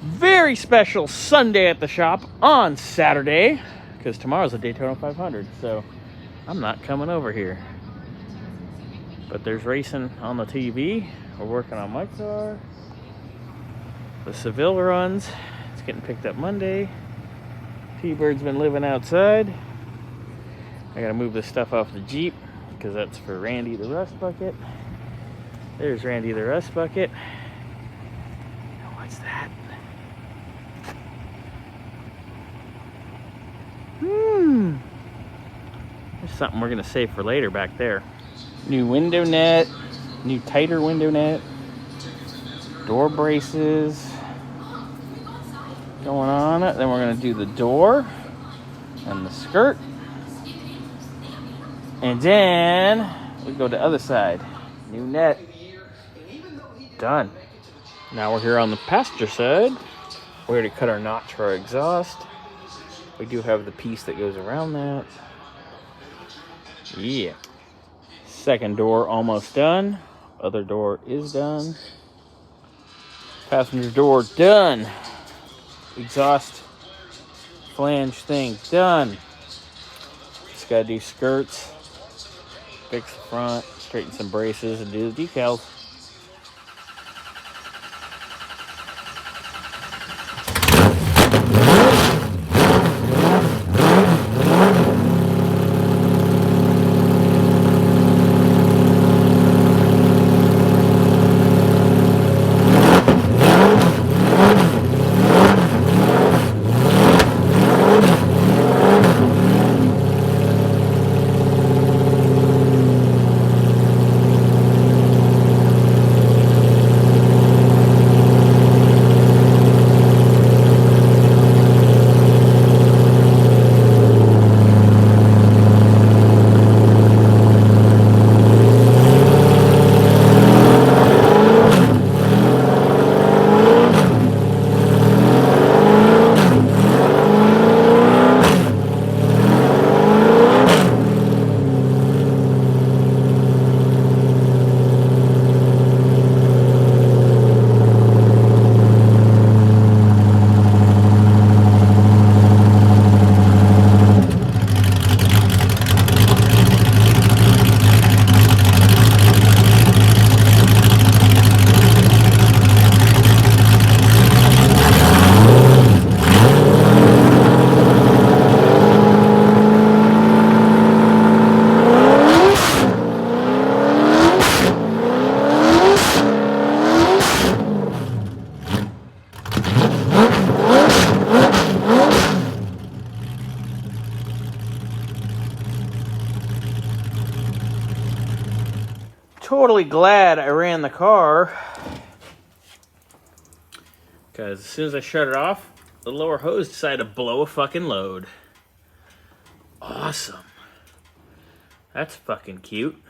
Very special Sunday at the shop on Saturday, because tomorrow's a Daytona 500, so I'm not coming over here. But there's racing on the TV. We're working on my car. The Seville runs. It's getting picked up Monday. T-Bird's been living outside. I gotta move this stuff off the Jeep because that's for Randy the Rust Bucket. There's Randy the Rust Bucket. What's that? There's something we're gonna save for later back there. New window net, new tighter window net, door braces going on it. Then we're gonna do the door and the skirt. And then we go to the other side. New net. Done. Now we're here on the passenger side. We already cut our notch for our exhaust. We do have the piece that goes around that. Yeah. Second door almost done. Other door is done. Passenger door done. Exhaust flange thing done. Just gotta do skirts. Fix the front. Straighten some braces and do the decals. Totally glad I ran the car, because as soon as I shut it off, the lower hose decided to blow a fucking load. Awesome. That's fucking cute.